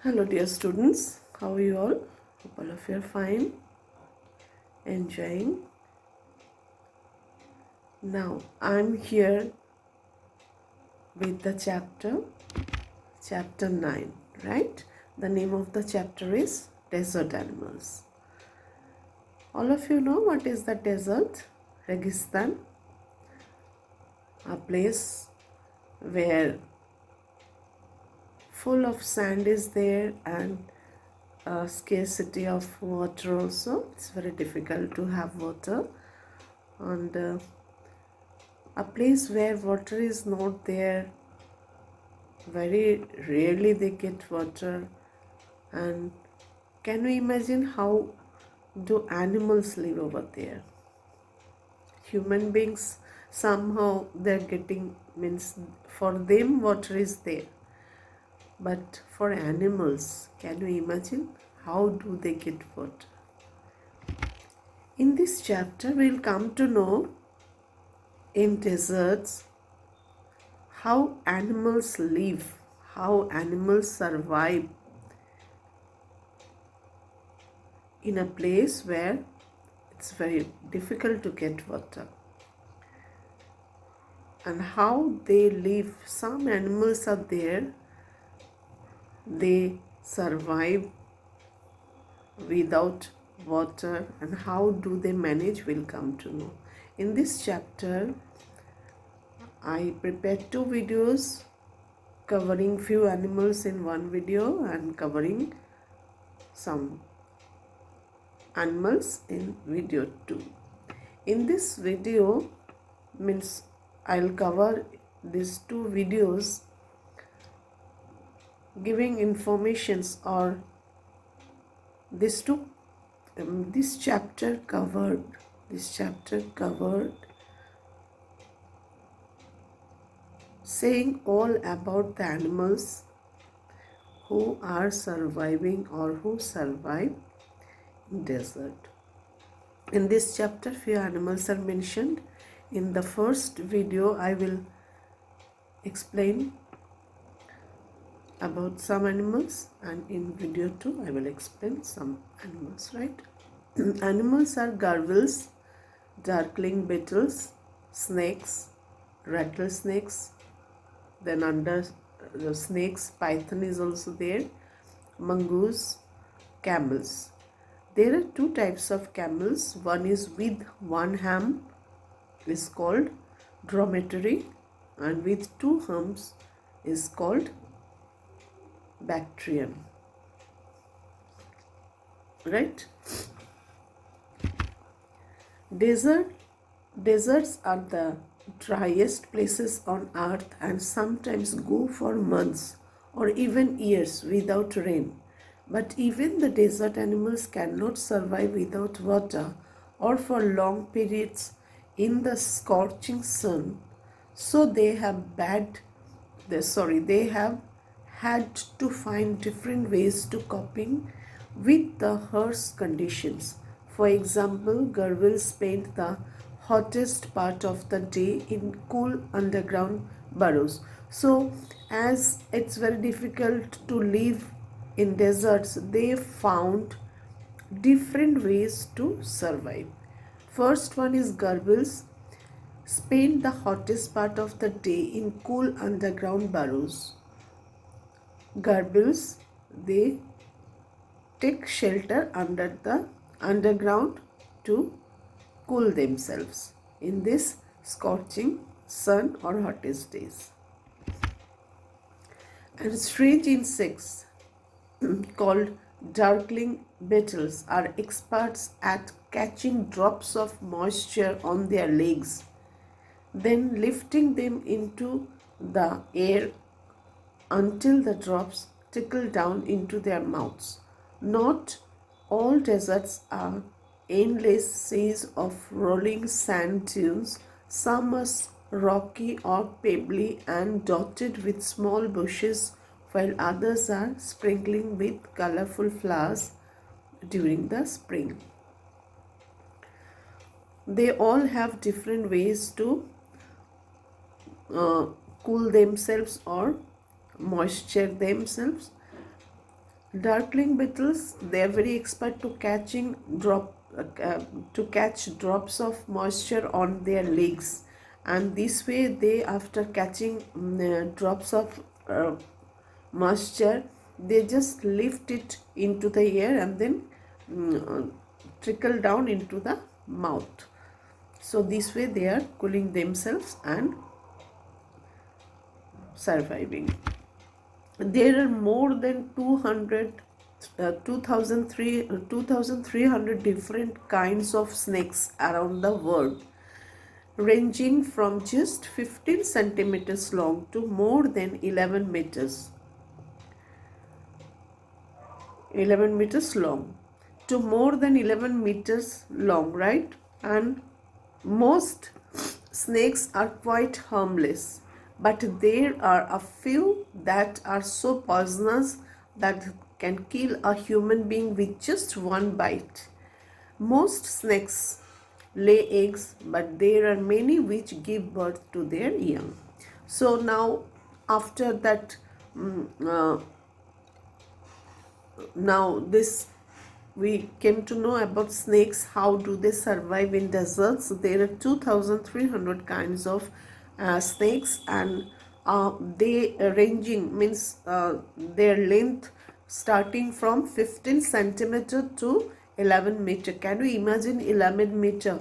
Hello dear students, how are you all? Hope all of you are fine, enjoying. Now I'm here with the chapter 9, right? The name of the chapter is Desert Animals. All of you know what is the desert? Registan, a place where full of sand is there and a scarcity of water also. It's very difficult to have water, and a place where water is not there, very rarely they get water. And can you imagine how do animals live over there? Human beings, somehow they're getting, means for them water is there, but for animals, can you imagine how do they get water? In this chapter we'll come to know in deserts how animals live, how animals survive in a place where it's very difficult to get water, and how they live. Some animals are there, they survive without water, and how do they manage, we'll come to know. In this chapter I prepared two videos covering few animals in one video and covering some animals in video 2. In this video, means I'll cover these two videos giving informations, or these two this chapter covered saying all about the animals who are surviving or who survive in desert. In this chapter few animals are mentioned. In the first video I will explain about some animals, and in video 2 I will explain some animals, right? Animals are gurgles, darkling beetles, snakes, rattlesnakes, then under the snakes, python is also there, mongoose, camels. There are two types of camels. One is with one hump is called dromedary, and with two humps is called Bactrian, right? Deserts are the driest places on earth and sometimes go for months or even years without rain. But even the desert animals cannot survive without water or for long periods in the scorching sun. So they have had to find different ways to coping with the harsh conditions. For example, gurgles spend the hottest part of the day in cool underground burrows. So, as it's very difficult to live in deserts, they found different ways to survive. First one is gurgles spend the hottest part of the day in cool underground burrows. Gurgles, they take shelter under the underground to cool themselves in this scorching sun or hottest days. And strange insects called darkling beetles are experts at catching drops of moisture on their legs, then lifting them into the air until the drops trickle down into their mouths. Not all deserts are endless seas of rolling sand dunes. Some are rocky or pebbly and dotted with small bushes, while others are sprinkling with colorful flowers during the spring. They all have different ways to cool themselves or moisture themselves. Darkling beetles, they are very expert to catch drops of moisture on their legs, and this way they, after catching drops of moisture, they just lift it into the air and then mm, trickle down into the mouth. So this way they are cooling themselves and surviving. There are more than 2,300 different kinds of snakes around the world, ranging from just 15 centimeters long to more than 11 meters long, to more than 11 meters long, right? And most snakes are quite harmless, but there are a few that are so poisonous that can kill a human being with just one bite. Most snakes lay eggs, but there are many which give birth to their young. So now, after that, now this we came to know about snakes. How do they survive in deserts? There are 2,300 kinds of snakes, and they ranging means their length starting from 15 centimeter to 11 meter. Can you imagine 11 meter?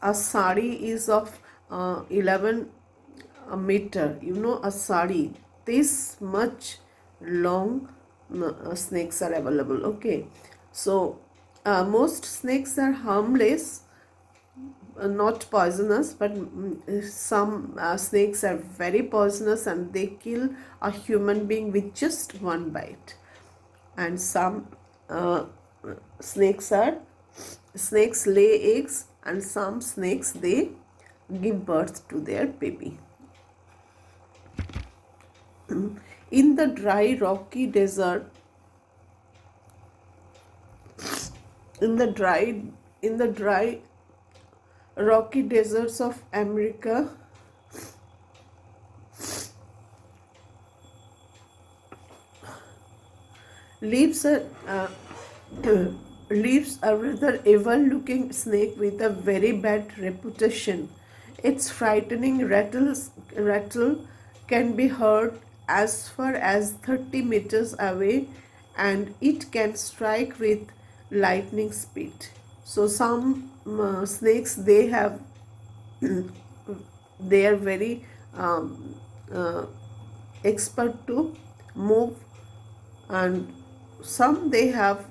A sari is of 11 meter. You know, a sari, this much long snakes are available. Okay, so most snakes are harmless, not poisonous, but some snakes are very poisonous and they kill a human being with just one bite. And some snakes lay eggs, and some snakes, they give birth to their baby. In the dry rocky desert, in the dry rocky deserts of America, lives a lives a rather evil-looking snake with a very bad reputation. Its frightening rattle can be heard as far as 30 meters away, and it can strike with lightning speed. So some snakes, they have they are very expert to move, and some they have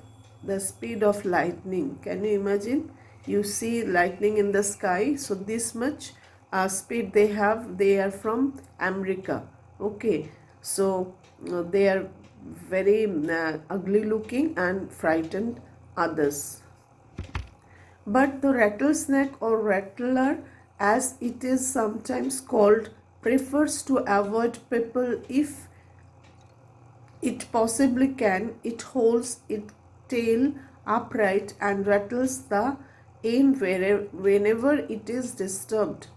the speed of lightning. Can you imagine? You see lightning in the sky, so this much speed they have. They are from America. Okay, so they are very ugly looking and frightened others. But the rattlesnake, or rattler as it is sometimes called, prefers to avoid people if it possibly can. It holds its tail upright and rattles the end whenever it is disturbed,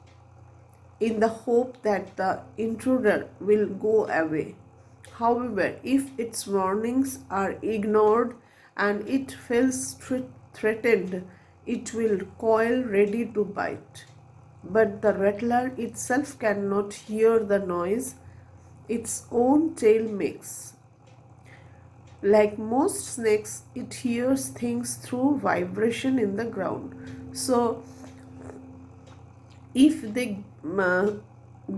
in the hope that the intruder will go away. However, if its warnings are ignored and it feels threatened, it will coil ready to bite. But the rattler itself cannot hear the noise its own tail makes. Like most snakes, it hears things through vibration in the ground. So, if they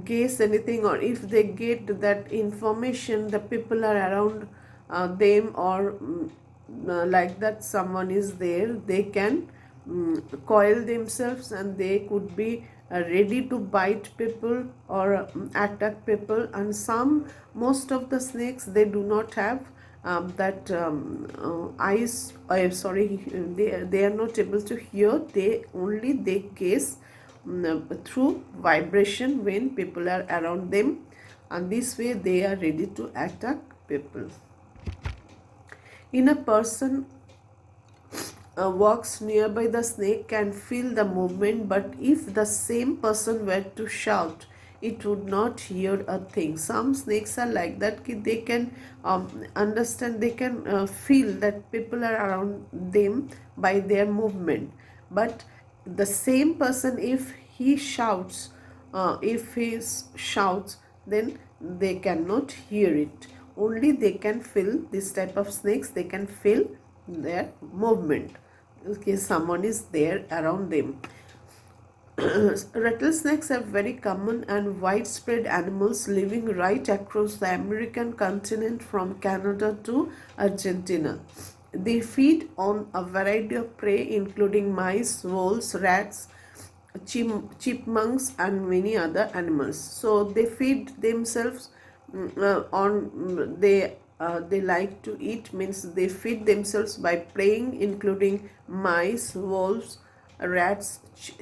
guess anything, or if they get that information, the people are around them, or like that someone is there, they can coil themselves and they could be ready to bite people or attack people. And most of the snakes, they do not have that eyes, sorry, they are not able to hear. They guess through vibration when people are around them, and this way they are ready to attack people. In a person walks nearby, the snake can feel the movement, but if the same person were to shout, it would not hear a thing. Some snakes are like that, they can understand, they can feel that people are around them by their movement. But the same person, if he shouts, then they cannot hear it. Only they can feel, this type of snakes, they can feel their movement. Okay, someone is there around them. Rattlesnakes are very common and widespread animals living right across the American continent from Canada to Argentina. They feed on a variety of prey including mice, voles, rats, chipmunks and many other animals. So they feed themselves they like to eat, means they feed themselves by preying including mice, wolves, rats,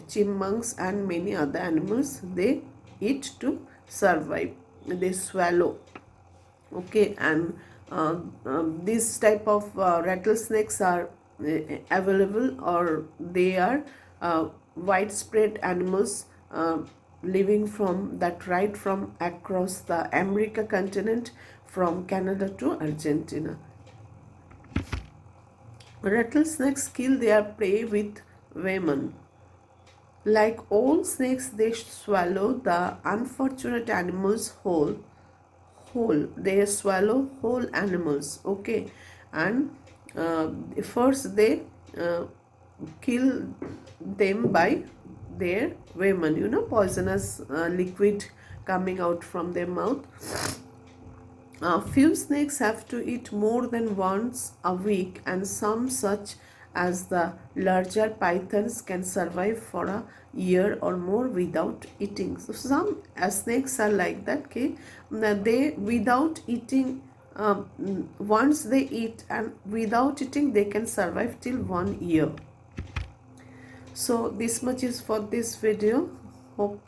chipmunks and many other animals. They eat to survive. They swallow. Okay, and this type of rattlesnakes are available, or they are widespread animals living from that right from across the America continent from Canada to Argentina. Rattlesnakes kill their prey with venom. Like all snakes, they swallow the unfortunate animals whole. They swallow whole animals. Okay, and first they kill them by their venom, poisonous liquid coming out from their mouth. Few snakes have to eat more than once a week, and some, such as the larger pythons, can survive for a year or more without eating. So some snakes are like that. Okay, they without eating, once they eat, and without eating they can survive till 1 year. So this much is for this video. Hope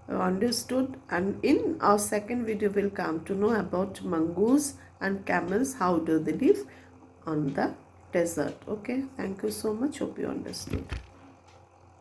you understood, and in our second video we'll come to know about mongoose and camels, how do they live on the desert. Okay, thank you so much. Hope you understood.